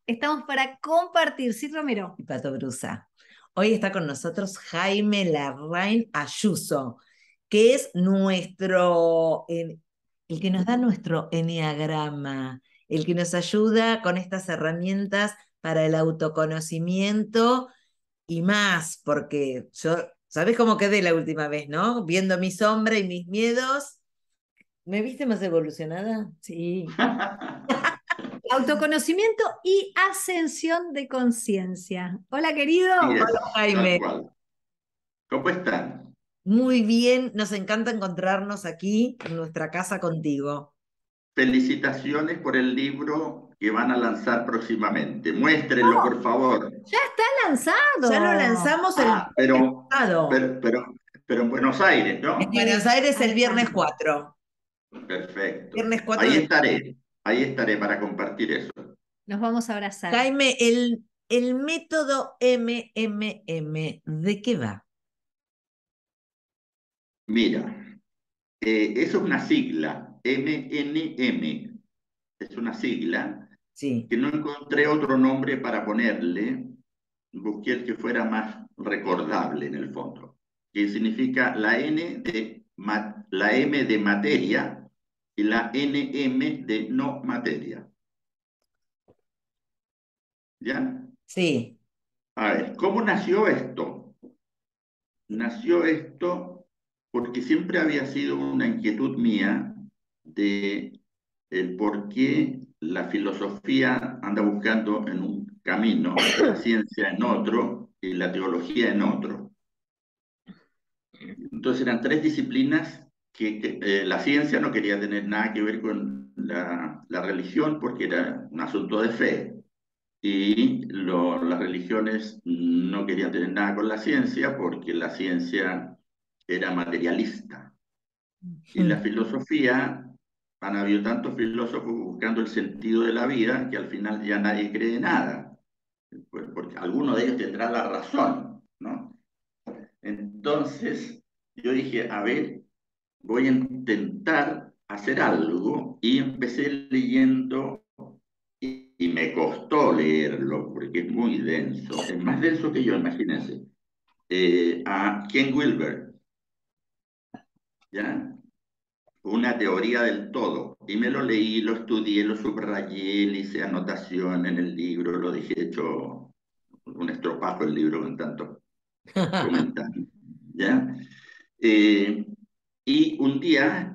Estamos para compartir. Sí, Romero. Y Pato Brusa. Hoy está con nosotros Jaime Larraín Ayuso, que es el que nos da nuestro enneagrama, el que nos ayuda con estas herramientas para el autoconocimiento y más, porque ¿sabés cómo quedé la última vez, no? Viendo mi sombra y mis miedos. ¿Me viste más evolucionada? Sí. Autoconocimiento y ascensión de conciencia. Hola, querido. Sí Hola, es, tal Jaime. cual. ¿Cómo están? Muy bien, nos encanta encontrarnos aquí en nuestra casa contigo. Felicitaciones. Felicitaciones por el libro que van a lanzar próximamente. Muéstrenlo, por favor. Ya está Ya lo lanzado. lanzamos el Ah, viernes pasado. pero, pero, pero en Buenos Aires, En ¿no? Buenos Aires el Ahí viernes está. 4. Perfecto. Viernes 4 de... Ahí estaré para compartir eso. Nos vamos a abrazar. Jaime, el método MMM, ¿de qué va? Mira, eso es una sigla, MNM, es una sigla Sí, que no encontré otro nombre para ponerle, busqué el que fuera más recordable en el fondo, que significa la M de materia y la NM de no materia. ¿Ya? sí. A ver, ¿cómo nació esto? Nació esto porque siempre había sido una inquietud mía de el por qué la filosofía anda buscando en un camino, la ciencia en otro y la teología en otro. Entonces eran tres disciplinas que la ciencia no quería tener nada que ver con la religión porque era un asunto de fe. Y las religiones no querían tener nada con la ciencia porque la ciencia era materialista. Y la Mm. filosofía, han habido tantos filósofos buscando el sentido de la vida que al final ya nadie cree nada, pues porque alguno de ellos tendrá la razón, ¿no? Entonces yo dije, a ver, voy a intentar hacer algo y empecé leyendo y me costó leerlo porque es muy denso, es más denso que yo, imagínense, a Ken Wilber, ¿ya? Una teoría del todo. Y me lo leí, lo estudié, lo subrayé, le hice anotación en el libro, lo dejé hecho un estropajo el libro con tantos comentarios, ¿ya? Eh, y un día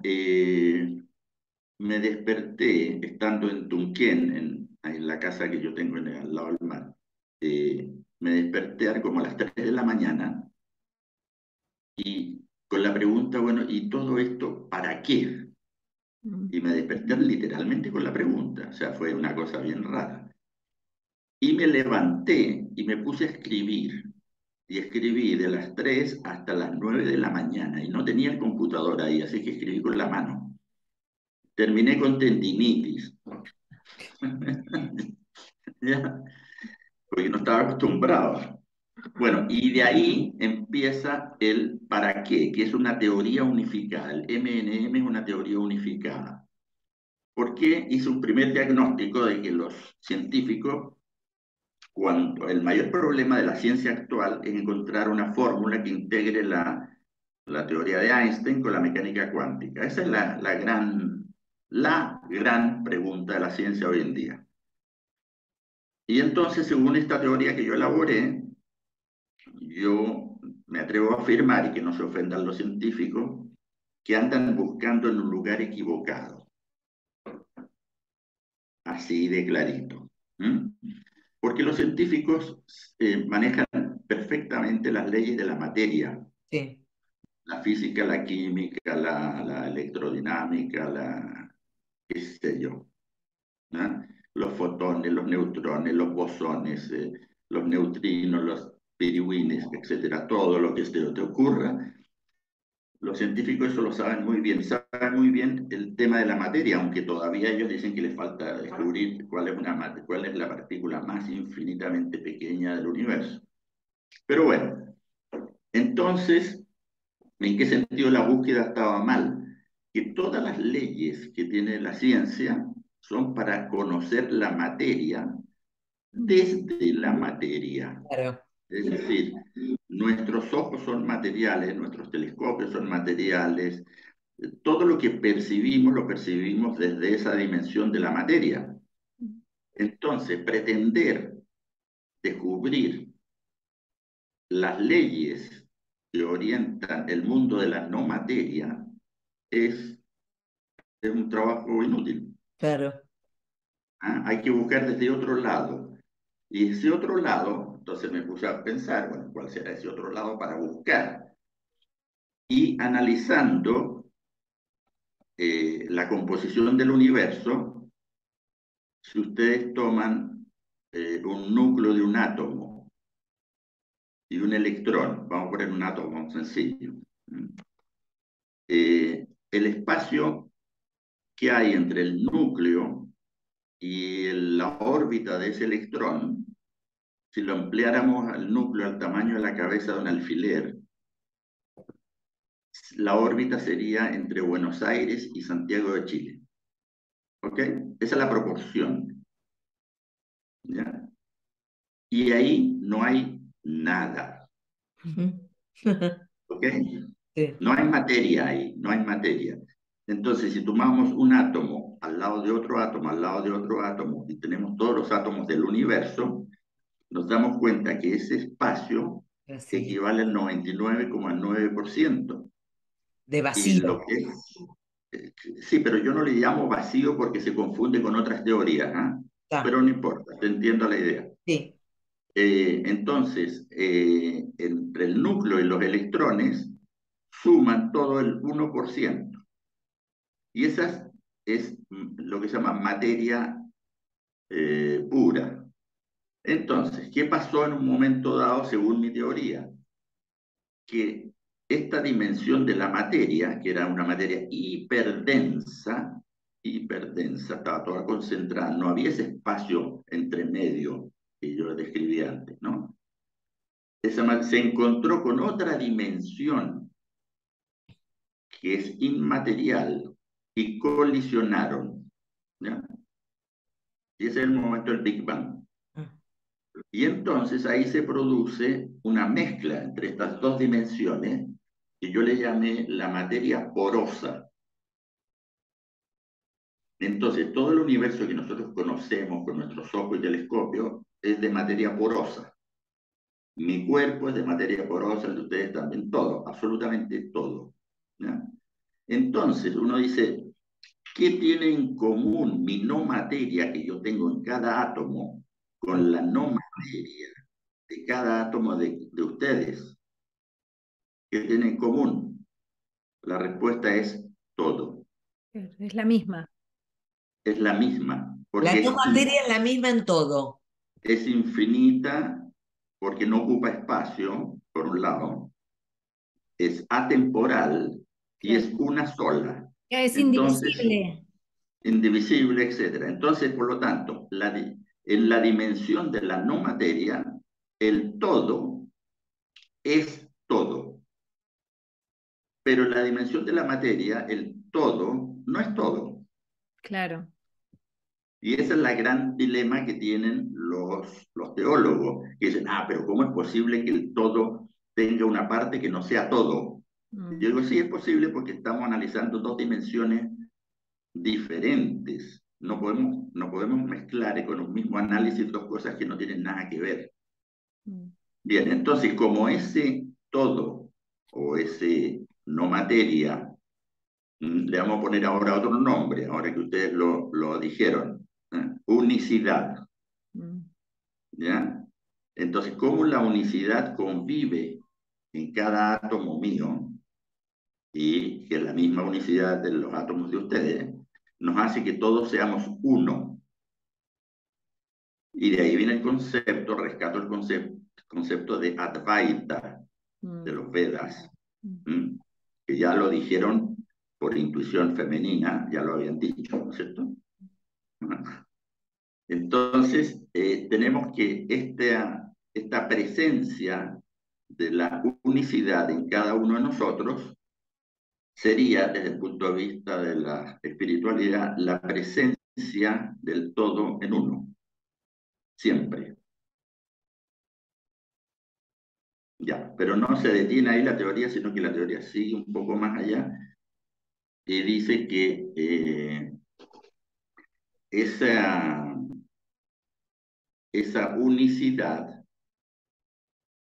me desperté estando en Tunquén, en la casa que yo tengo al lado del mar. Me desperté como a las 3 de la mañana y con la pregunta, bueno, ¿y todo esto para qué? Y me desperté literalmente con la pregunta, o sea, fue una cosa bien rara. Y me levanté y me puse a escribir. Y escribí de las 3 hasta las 9 de la mañana y no tenía el computador ahí, así que escribí con la mano. Terminé con tendinitis. ¿Ya? Porque no estaba acostumbrado. Bueno, y de ahí empieza el para qué, que es una teoría unificada. El MNM es una teoría unificada. ¿Por qué hice un primer diagnóstico de que los científicos, cuando el mayor problema de la ciencia actual es encontrar una fórmula que integre la teoría de Einstein con la mecánica cuántica? Esa es la gran pregunta de la ciencia hoy en día. Y entonces, según esta teoría que yo elaboré, yo me atrevo a afirmar, y que no se ofendan los científicos, que andan buscando en un lugar equivocado, así de clarito. ¿Mm? Porque los científicos manejan perfectamente las leyes de la materia, Sí. la física, la química, la electrodinámica, qué sé yo, ¿no? Los fotones, los neutrones, los bosones, los neutrinos, los piriwines, etcétera, todo lo que te ocurra. Los científicos eso lo saben muy bien el tema de la materia, aunque todavía ellos dicen que les falta descubrir cuál es la partícula más infinitamente pequeña del universo. Pero bueno, entonces, ¿en qué sentido la búsqueda estaba mal? Que todas las leyes que tiene la ciencia son para conocer la materia desde la materia. Claro, Es decir, nuestros ojos son materiales, nuestros telescopios son materiales, todo lo que percibimos lo percibimos desde esa dimensión de la materia. Entonces, pretender descubrir las leyes que orientan el mundo de la no materia es, es un trabajo inútil. claro. ¿Ah? Hay que buscar desde otro lado. Y ese otro lado, entonces me puse a pensar, bueno, ¿cuál será ese otro lado para buscar? Y analizando la composición del universo, si ustedes toman un núcleo de un átomo y un electrón, vamos a poner un átomo sencillo, el espacio que hay entre el núcleo y la órbita de ese electrón, si lo ampliáramos al núcleo al tamaño de la cabeza de un alfiler, la órbita sería entre Buenos Aires y Santiago de Chile. ¿Ok? Esa es la proporción. ¿Ya? Y ahí no hay nada. ¿Ok? Sí, No hay materia ahí, no hay materia. Entonces, si tomamos un átomo al lado de otro átomo, al lado de otro átomo, y tenemos todos los átomos del universo, nos damos cuenta que ese espacio así. equivale al 99,9%. De Y lo vacío. que sí, pero yo no le llamo vacío porque se confunde con otras teorías, ¿ah? Está. Pero no importa, te entiendo la idea. Sí. Entonces, entre el núcleo y los electrones suman todo el 1%. Y esa es lo que se llama materia pura. Entonces, ¿qué pasó en un momento dado según mi teoría? Que esta dimensión de la materia, que era una materia hiperdensa, estaba toda concentrada, no había ese espacio entre medio que yo describí antes, ¿no? Se encontró con otra dimensión que es inmaterial y colisionaron, ¿ya? Y ese es el momento del Big Bang. Ah, Y entonces ahí se produce una mezcla entre estas dos dimensiones que yo le llamé la materia porosa. Entonces, todo el universo que nosotros conocemos con nuestros ojos y telescopios es de materia porosa. Mi cuerpo es de materia porosa, el de ustedes también, todo, absolutamente todo, ¿ya? Entonces, uno dice, ¿qué tiene en común mi no materia que yo tengo en cada átomo claro. con la no materia de cada átomo de ustedes? ¿Qué tiene en común? La respuesta es todo. Es la misma. Es la misma, La porque no materia es la misma en todo. es infinita, porque no ocupa espacio, por un lado, es atemporal y Claro. es una sola. Ya es Entonces, indivisible. indivisible, etcétera. Entonces, por lo tanto, en la dimensión de la no materia, el todo es todo. Pero en la dimensión de la materia, el todo no es todo. Claro. Y ese es el gran dilema que tienen los teólogos, que dicen, ah, pero ¿cómo es posible que el todo tenga una parte que no sea todo? Y Mm, yo digo, sí, es posible porque estamos analizando dos dimensiones diferentes. No podemos mezclar con un mismo análisis dos cosas que no tienen nada que ver. mm. Bien, entonces, como ese todo o ese no materia, le vamos a poner ahora otro nombre, ahora que ustedes lo dijeron, unicidad, Mm. ¿ya? Entonces, cómo la unicidad convive en cada átomo mío y que la misma unicidad de los átomos de ustedes nos hace que todos seamos uno. Y de ahí viene el concepto, rescato el concepto de Advaita de Mm. los Vedas, Mm. que ya lo dijeron por intuición femenina, ya lo habían dicho, ¿no es cierto? Entonces, tenemos que esta presencia de la unicidad en cada uno de nosotros sería, desde el punto de vista de la espiritualidad, la presencia del todo en uno. siempre. Ya, pero no se detiene ahí la teoría, sino que la teoría sigue un poco más allá y dice que esa, esa unicidad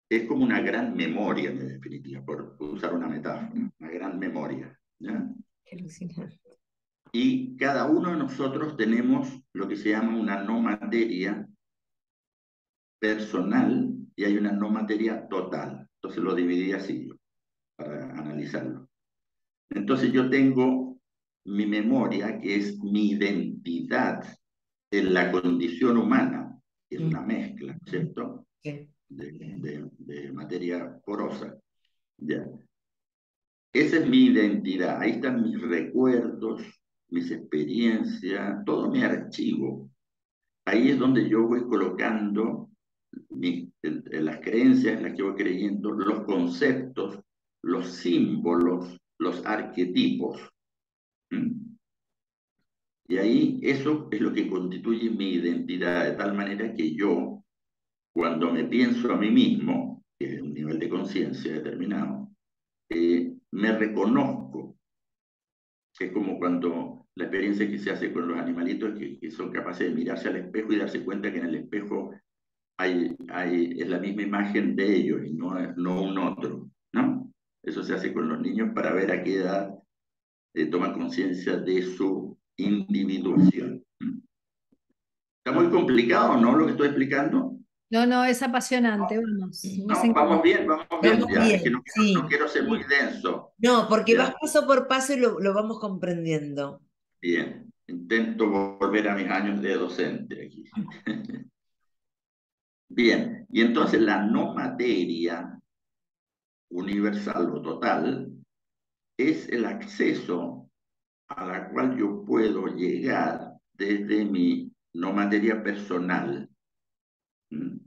es como una gran memoria, en definitiva, por usar una metáfora, una gran memoria, ¿ya? Qué alucinante. Y cada uno de nosotros tenemos lo que se llama una no materia personal y hay una no materia total. Entonces lo dividí así para analizarlo. Entonces yo tengo mi memoria, que es mi identidad en la condición humana, que es una mezcla, ¿cierto? Sí. De materia porosa. Ya. Esa es mi identidad, ahí están mis recuerdos, mis experiencias, todo mi archivo. Ahí es donde yo voy colocando las creencias en las que voy creyendo, los conceptos, los símbolos, los arquetipos. ¿Mm? Y ahí eso es lo que constituye mi identidad, de tal manera que yo, cuando me pienso a mí mismo, que es un nivel de conciencia determinado, me reconozco, que es como cuando la experiencia que se hace con los animalitos que son capaces de mirarse al espejo y darse cuenta que en el espejo es la misma imagen de ellos y no un otro, ¿no? Eso se hace con los niños para ver a qué edad toman conciencia de su individuación. ¿Está muy complicado, no, lo que estoy explicando? No, no, es apasionante, vamos. Nos No, vamos encanta. bien, vamos bien. Vamos Ya, es que bien, no sí. quiero ser muy denso. No, porque vas Ya, paso por paso y lo vamos comprendiendo. bien. Intento volver a mis años de docente aquí. Bien, y entonces la no materia universal o total es el acceso a la cual yo puedo llegar desde mi no materia personal. ¿Mm?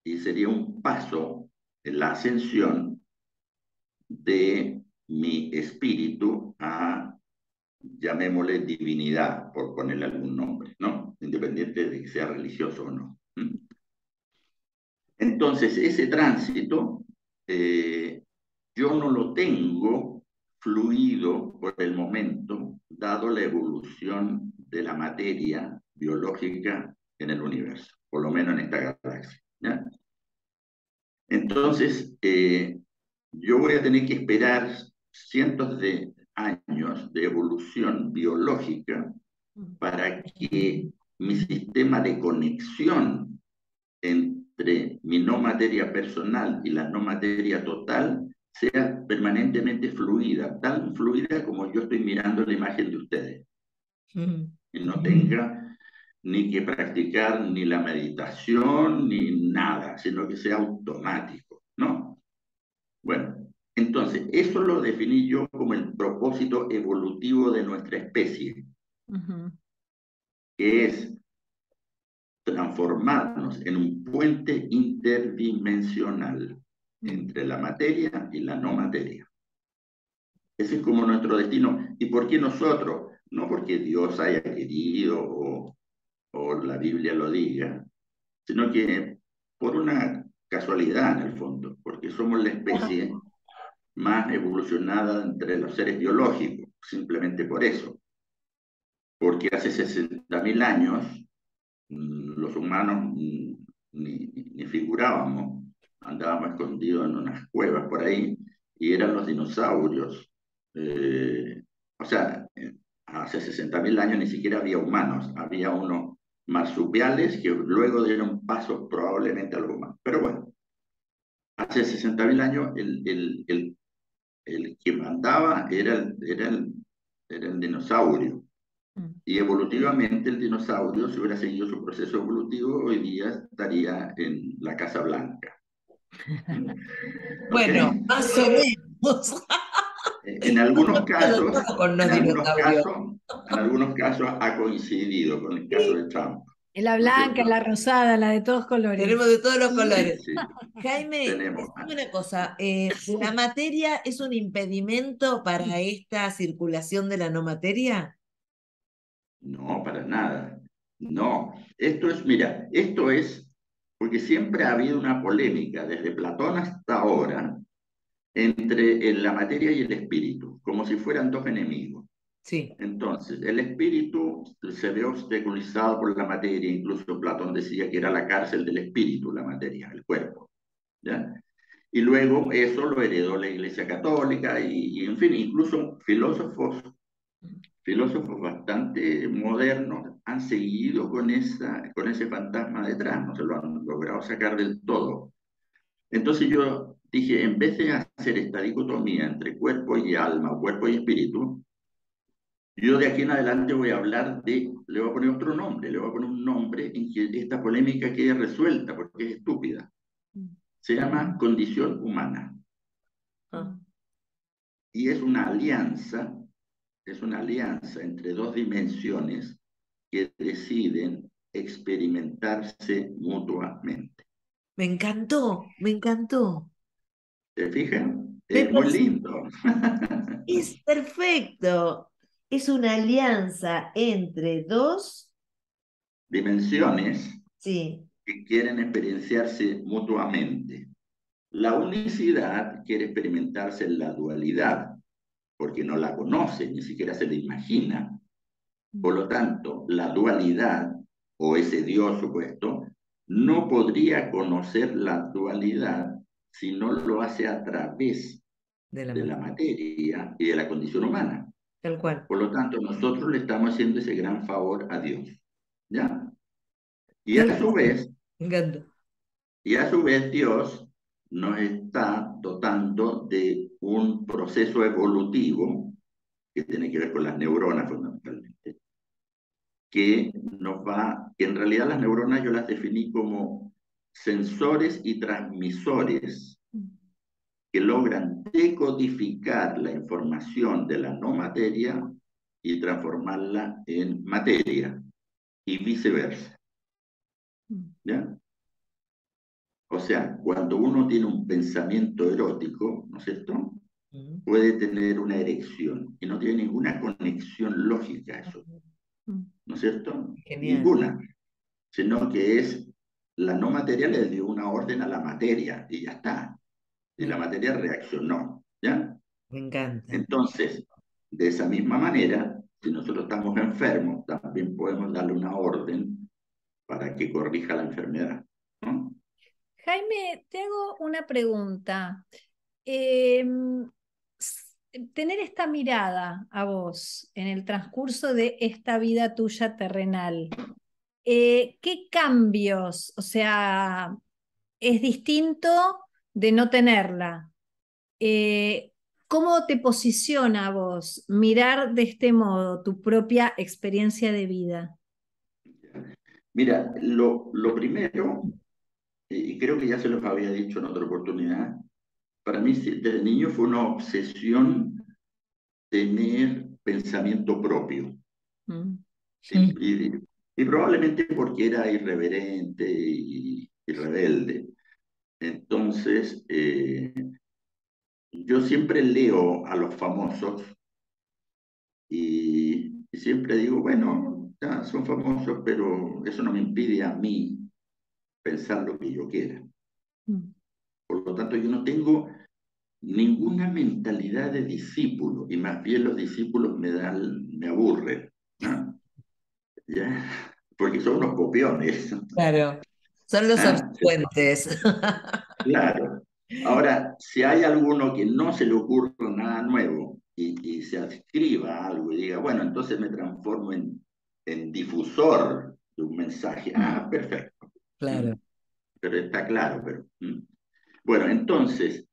Y sería un paso en la ascensión de mi espíritu a, llamémosle, divinidad, por ponerle algún nombre, ¿no? Independiente de que sea religioso o no. ¿Mm? Entonces, ese tránsito yo no lo tengo fluido por el momento, dado la evolución de la materia biológica en el universo, por lo menos en esta galaxia, ¿ya? Entonces, yo voy a tener que esperar cientos de años de evolución biológica para que mi sistema de conexión entre mi no materia personal y la no materia total sea permanentemente fluida, tan fluida como yo estoy mirando la imagen de ustedes, y no tenga ni que practicar ni la meditación ni nada, sino que sea automático, ¿no? Bueno, entonces, eso lo definí yo como el propósito evolutivo de nuestra especie, que es transformarnos en un puente interdimensional entre la materia y la no materia. Ese es como nuestro destino. ¿Y por qué nosotros? No porque Dios haya querido o la Biblia lo diga, sino que por una casualidad en el fondo, porque somos la especie más evolucionada entre los seres biológicos, simplemente por eso. Porque hace 60.000 años los humanos ni figurábamos, andábamos escondidos en unas cuevas por ahí, y eran los dinosaurios. O sea, hace 60.000 años ni siquiera había humanos, había unos marsupiales que luego dieron pasos probablemente a los humanos. Pero bueno, hace 60.000 años el que mandaba era el dinosaurio. Y evolutivamente el dinosaurio, si hubiera seguido su proceso evolutivo, hoy día estaría en la Casa Blanca. Bueno, ¿Okay? más o menos. En algunos casos, Todo con los en algunos dinosaurios. casos, en algunos casos ha coincidido con el caso de Trump, En la ¿no es blanca, en la cierto? rosada, la de todos colores. Tenemos de todos los Sí, colores. sí, Jaime, tenemos. decime una cosa, ¿la materia es un impedimento para esta circulación de la no materia? No, para nada. No, esto es, mira, esto es porque siempre ha habido una polémica desde Platón hasta ahora entre la materia y el espíritu, como si fueran dos enemigos. Sí. Entonces, el espíritu se ve obstaculizado por la materia, incluso Platón decía que era la cárcel del espíritu, la materia, el cuerpo, ¿ya? Y luego eso lo heredó la Iglesia Católica y en fin, incluso filósofos bastante modernos han seguido con ese fantasma detrás, no se lo han logrado sacar del todo. Entonces yo dije, en vez de hacer esta dicotomía entre cuerpo y alma, o cuerpo y espíritu, yo de aquí en adelante voy a hablar le voy a poner otro nombre, le voy a poner un nombre en que esta polémica quede resuelta, porque es estúpida. Se llama condición humana. Ah. Y es una alianza entre dos dimensiones que deciden experimentarse mutuamente. Me encantó, me encantó. ¿Se fijan? Me Es muy parece- lindo. es perfecto. Es una alianza entre dos, Dimensiones sí, que quieren experienciarse mutuamente. La unicidad quiere experimentarse en la dualidad, porque no la conoce, ni siquiera se la imagina. Por lo tanto, la dualidad, o ese Dios supuesto, no podría conocer la dualidad si no lo hace a través de la de la materia, materia y de la condición humana. tal cual. Por lo tanto, nosotros le estamos haciendo ese gran favor a Dios. ¿Ya? Y Tal a su cual. vez, Me encanta. y a su vez Dios nos está dotando de un proceso evolutivo que tiene que ver con las neuronas fundamentalmente, que en realidad las neuronas yo las definí como sensores y transmisores que logran decodificar la información de la no materia y transformarla en materia y viceversa, ¿ya? O sea, cuando uno tiene un pensamiento erótico, ¿no es cierto? Mm. Puede tener una erección y no tiene ninguna conexión lógica a eso, ¿no es cierto? Genial. Ninguna, sino que es la no materia le dio una orden a la materia y ya está. Y la Me, materia reaccionó, ¿ya? me encanta. Entonces, de esa misma manera, si nosotros estamos enfermos, también podemos darle una orden para que corrija la enfermedad, ¿no? Jaime, te hago una pregunta. Em, Tener esta mirada a vos en el transcurso de esta vida tuya terrenal, ¿qué cambios? O sea, es distinto de no tenerla. Eh, ¿Cómo te posiciona a vos mirar de este modo tu propia experiencia de vida? Mira, lo primero, y creo que ya se los había dicho en otra oportunidad, para mí desde niño fue una obsesión tener pensamiento propio. Mm. Y, y probablemente porque era irreverente y rebelde. Entonces, yo siempre leo a los famosos y siempre digo, bueno, ya son famosos, pero eso no me impide a mí pensar lo que yo quiera. Mm. Por lo tanto, yo no tengo ninguna mentalidad de discípulo y más bien los discípulos me aburren, ¿no? ¿Ya? Porque son unos copiones. Claro. Son los ¿Ah? obsecuentes. Claro. Ahora, si hay alguno que no se le ocurra nada nuevo y se adscriba a algo y diga, bueno, entonces me transformo en difusor de un mensaje, ah, perfecto. ¿Mm? Claro. Pero está claro, pero... ¿Mm? Bueno, entonces,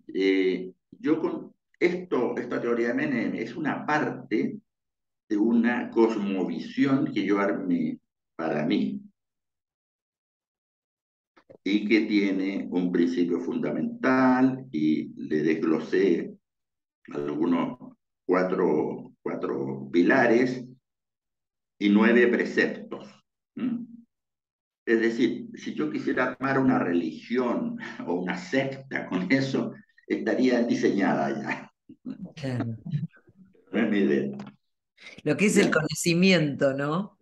yo con esta teoría de Menem es una parte de una cosmovisión que yo armé para mí y que tiene un principio fundamental y le desglosé algunos cuatro pilares y 9 preceptos. ¿Mm? Es decir, si yo quisiera armar una religión o una secta con eso, estaría diseñada ya. Claro. No es mi idea. Lo que es el ¿Ya? conocimiento, ¿no?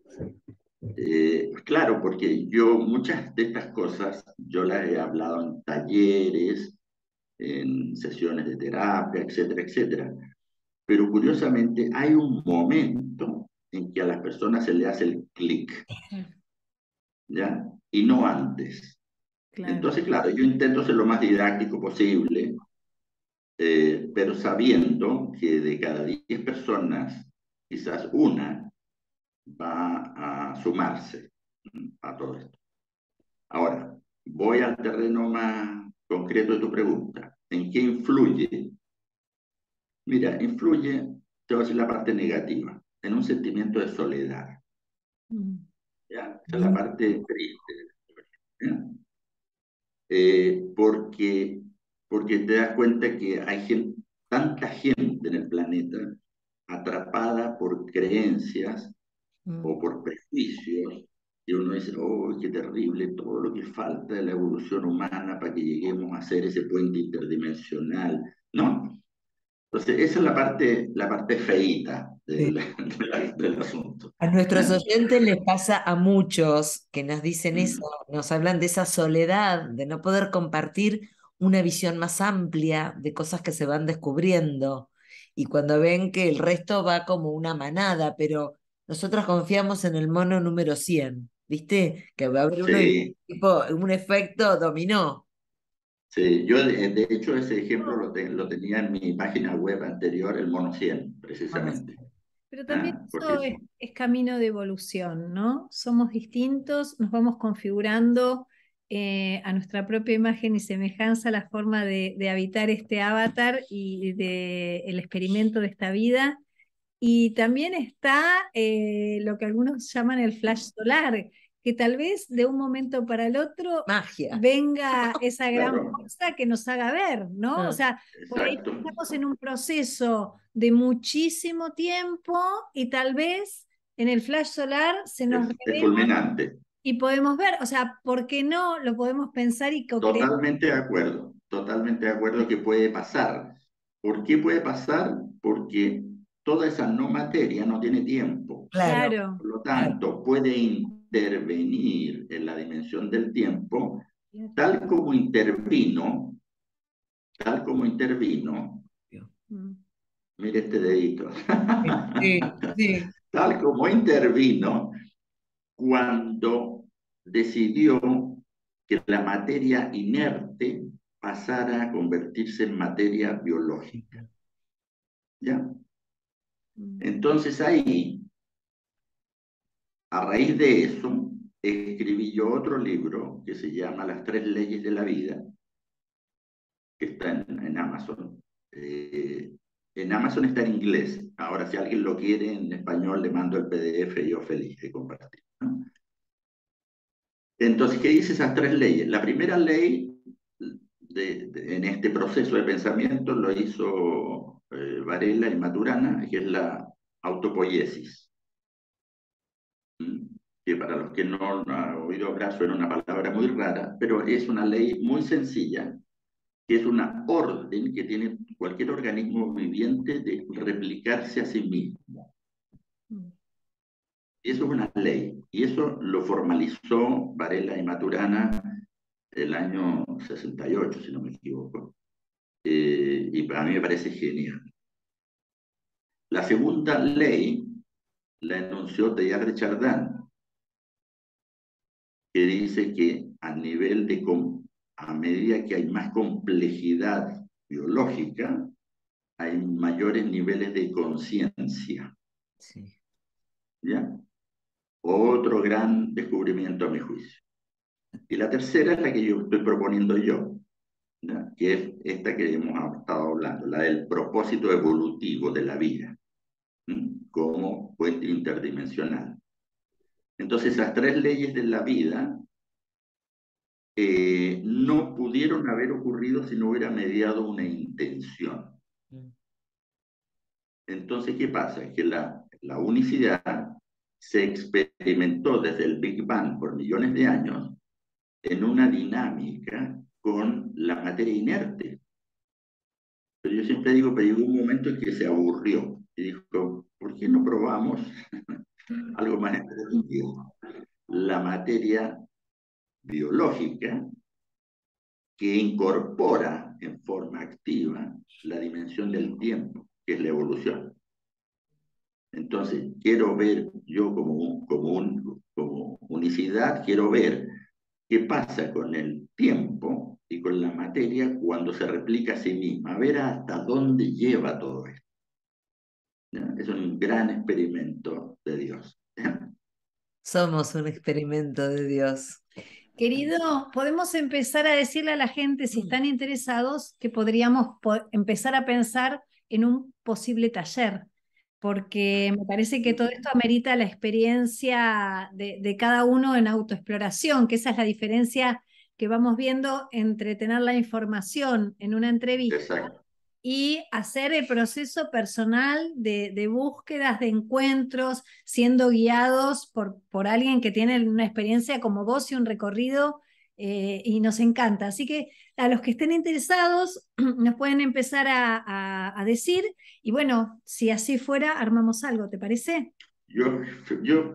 Claro, porque yo muchas de estas cosas yo las he hablado en talleres, en sesiones de terapia, etcétera, etcétera. Pero curiosamente hay un momento en que a las personas se le hace el clic, ¿ya? Y no antes. Claro. Entonces, claro, yo intento ser lo más didáctico posible, pero sabiendo que de cada 10 personas, quizás una va a sumarse a todo esto. Ahora, voy al terreno más concreto de tu pregunta. ¿En qué influye? Mira, influye, te voy a decir la parte negativa, en un sentimiento de soledad. Mm. ¿Ya? Esa es la parte triste. ¿Ya? Porque, porque te das cuenta que hay gente, tanta gente en el planeta atrapada por creencias Mm. o por prejuicios, y uno dice, oh, qué terrible todo lo que falta de la evolución humana para que lleguemos a ser ese puente interdimensional, ¿no? Entonces, esa es la parte feíta Sí. del asunto. A nuestros ¿Eh? oyentes les pasa a muchos que nos dicen eso, Mm, nos hablan de esa soledad, de no poder compartir una visión más amplia de cosas que se van descubriendo. Y cuando ven que el resto va como una manada, pero nosotros confiamos en el mono número 100, ¿viste? Que va a haber uno sí, tipo un efecto dominó. sí. Yo de hecho ese ejemplo lo tenía en mi página web anterior, el Mono 100, Mono precisamente. 100. Pero también Ah, eso es camino de evolución, ¿no? Somos distintos, nos vamos configurando a nuestra propia imagen y semejanza la forma de habitar este avatar y de el experimento de esta vida. Y también está lo que algunos llaman el flash solar, que tal vez de un momento para el otro Magia. venga esa gran claro, fuerza que nos haga ver, ¿no? O Ah, sea, por ahí exacto. estamos en un proceso de muchísimo tiempo y tal vez en el flash solar se nos Es revela fulminante. y podemos ver, o sea, ¿por qué no lo podemos pensar y co-crear? Totalmente de acuerdo que puede pasar. ¿Por qué puede pasar? Porque toda esa no materia no tiene tiempo. claro, Claro. Por lo claro. tanto, puede intervenir en la dimensión del tiempo tal como intervino, tal como intervino, Mm. mire este dedito, Sí, sí. tal como intervino cuando decidió que la materia inerte pasara a convertirse en materia biológica. ¿Ya? Mm. Entonces ahí, a raíz de eso, escribí yo otro libro que se llama Las tres leyes de la vida, que está en Amazon. En Amazon está en inglés. Ahora, si alguien lo quiere en español, le mando el PDF y yo feliz de compartir, ¿no? Entonces, ¿qué dice esas tres leyes? La primera ley en este proceso de pensamiento lo hizo Varela y Maturana, que es la autopoiesis, que para los que no han oído hablar suena una palabra muy rara, pero es una ley muy sencilla, que es una orden que tiene cualquier organismo viviente de replicarse a sí mismo. Mm. Y eso es una ley, y eso lo formalizó Varela y Maturana el año 68, si no me equivoco. Y para mí me parece genial. La segunda ley la enunció Teilhard de Chardin, que dice que a medida que hay más complejidad biológica, hay mayores niveles de conciencia. Sí. ¿Ya? Otro gran descubrimiento a mi juicio. Y la tercera es la que yo estoy proponiendo yo, ¿ya? Que es esta que hemos estado hablando, la del propósito evolutivo de la vida, ¿m? Como puente interdimensional. Entonces, esas tres leyes de la vida no pudieron haber ocurrido si no hubiera mediado una intención. Mm. Entonces, ¿qué pasa? Que la unicidad se experimentó desde el Big Bang por millones de años en una dinámica con la materia inerte. Pero yo siempre digo, pero llegó un momento en que se aburrió y dijo, ¿por qué no probamos algo más entretenido? la materia biológica que incorpora en forma activa la dimensión del tiempo, que es la evolución. Entonces, quiero ver yo como unicidad, quiero ver qué pasa con el tiempo y con la materia cuando se replica a sí misma, a ver hasta dónde lleva todo esto. ¿Ya? Es un gran experimento de Dios. Somos un experimento de Dios. Querido, podemos empezar a decirle a la gente, si están interesados, que podríamos empezar a pensar en un posible taller, porque me parece que todo esto amerita la experiencia de cada uno en autoexploración, que esa es la diferencia que vamos viendo entre tener la información en una entrevista Exacto. y hacer el proceso personal de búsquedas, de encuentros, siendo guiados por alguien que tiene una experiencia como vos y un recorrido, y nos encanta. Así que a los que estén interesados nos pueden empezar a decir, y bueno, si así fuera, armamos algo, ¿te parece? Yo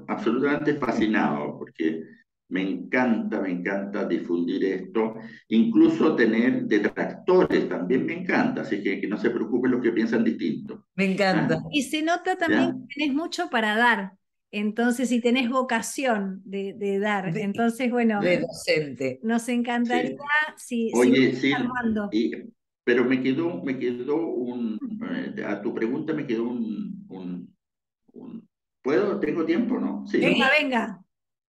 absolutamente fascinado, porque me encanta difundir esto, incluso tener detractores también me encanta, así que no se preocupen los que piensan distinto. Me encanta. ¿Ah? Y se nota también ¿Ya? que tenés mucho para dar. Entonces, si tenés vocación de dar, entonces, bueno, De docente. nos encantaría Sí. si Oye, vamos sí, armando. pero a tu pregunta me quedó ¿puedo? ¿Tengo tiempo? ¿No? Sí, Venga, ¿no? venga.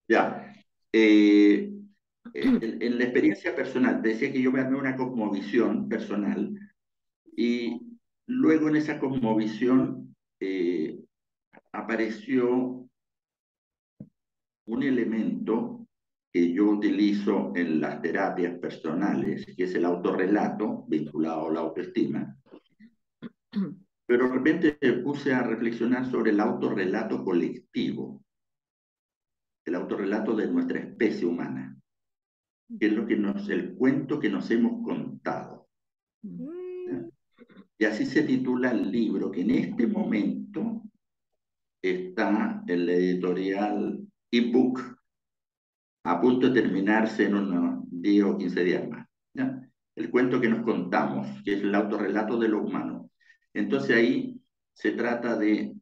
Ya. En la experiencia personal, te decía que yo me armé una cosmovisión personal y luego en esa cosmovisión apareció un elemento que yo utilizo en las terapias personales, que es el autorrelato vinculado a la autoestima, pero de repente me puse a reflexionar sobre el autorrelato colectivo, el autorrelato de nuestra especie humana, que es el cuento que nos hemos contado. ¿Ya? Y así se titula el libro, que en este momento está en la editorial ebook, a punto de terminarse en unos 10 o 15 días más. ¿Ya? El cuento que nos contamos, que es el autorrelato de lo humano. Entonces ahí se trata le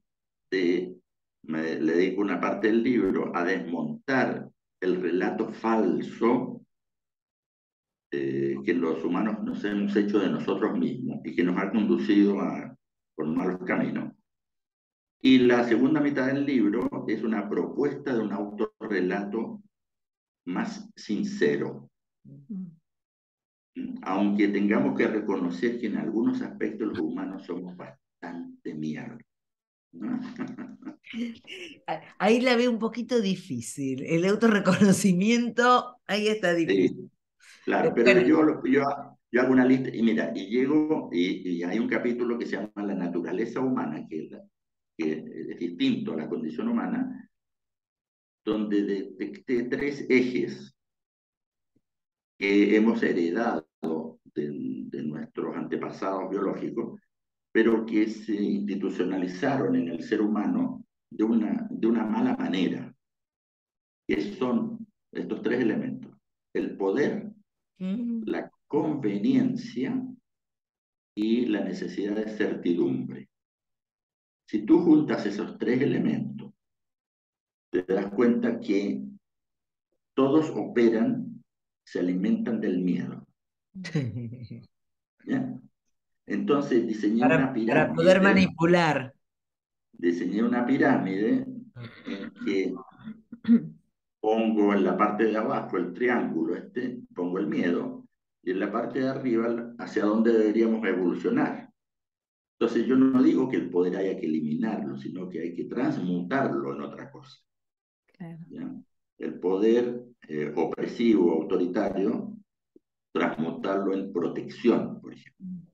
dedico una parte del libro a desmontar el relato falso que los humanos nos hemos hecho de nosotros mismos y que nos ha conducido por malos caminos. Y la segunda mitad del libro es una propuesta de un autorrelato más sincero, aunque tengamos que reconocer que en algunos aspectos los humanos somos bastante mierda, ¿no? Ahí la veo un poquito difícil. El autorreconocimiento, ahí está difícil. Sí, claro, Pero pero bueno, yo hago una lista y mira, y llego y hay un capítulo que se llama La naturaleza humana, que es distinto a la condición humana, donde detecté tres ejes que hemos heredado de nuestros antepasados biológicos, pero que se institucionalizaron en el ser humano de una mala manera, que son estos tres elementos: el poder, la conveniencia y la necesidad de certidumbre. Si tú juntas esos tres elementos, te das cuenta que todos operan, se alimentan del miedo. ¿Ya? Entonces para poder manipular. diseñé una pirámide en que pongo en la parte de abajo el triángulo pongo el miedo, y en la parte de arriba hacia dónde deberíamos evolucionar. Entonces yo no digo que el poder haya que eliminarlo, sino que hay que transmutarlo en otra cosa. Claro. ¿Ya? El poder opresivo, autoritario, transmutarlo en protección, por ejemplo.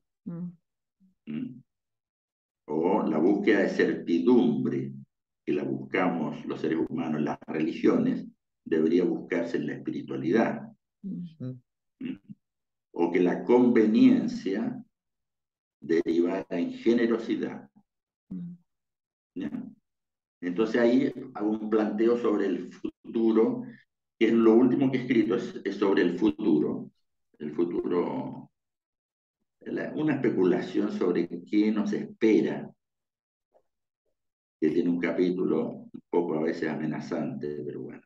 ¿Mm? O la búsqueda de certidumbre, que la buscamos los seres humanos en las religiones, debería buscarse en la espiritualidad. ¿Mm? O que la conveniencia derivara en generosidad. ¿Ya? Entonces ahí hago un planteo sobre el futuro, que es lo último que he escrito, es sobre el futuro. El futuro, una especulación sobre qué nos espera, que tiene un capítulo un poco a veces amenazante, pero bueno.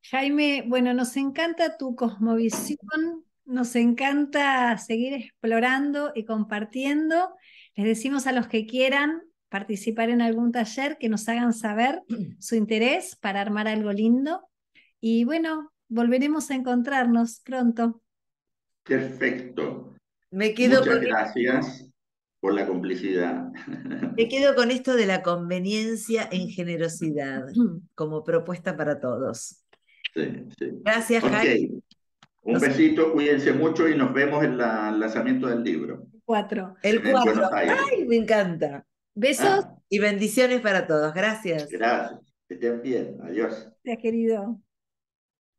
Jaime, bueno, nos encanta tu cosmovisión, nos encanta seguir explorando y compartiendo. Les decimos a los que quieran participar en algún taller que nos hagan saber su interés para armar algo lindo. Y bueno, volveremos a encontrarnos pronto. Perfecto. Me quedo Muchas con gracias por la complicidad. Me quedo con esto de la conveniencia en generosidad como propuesta para todos. Sí, sí. Gracias, Ok, Jaime. un besito, cuídense mucho y nos vemos en el lanzamiento del libro 4. El en 4. Buenos Aires. ¡Ay, me encanta! Besos, Ah, Y bendiciones para todos. Gracias. gracias. Que estén bien. Adiós. querido.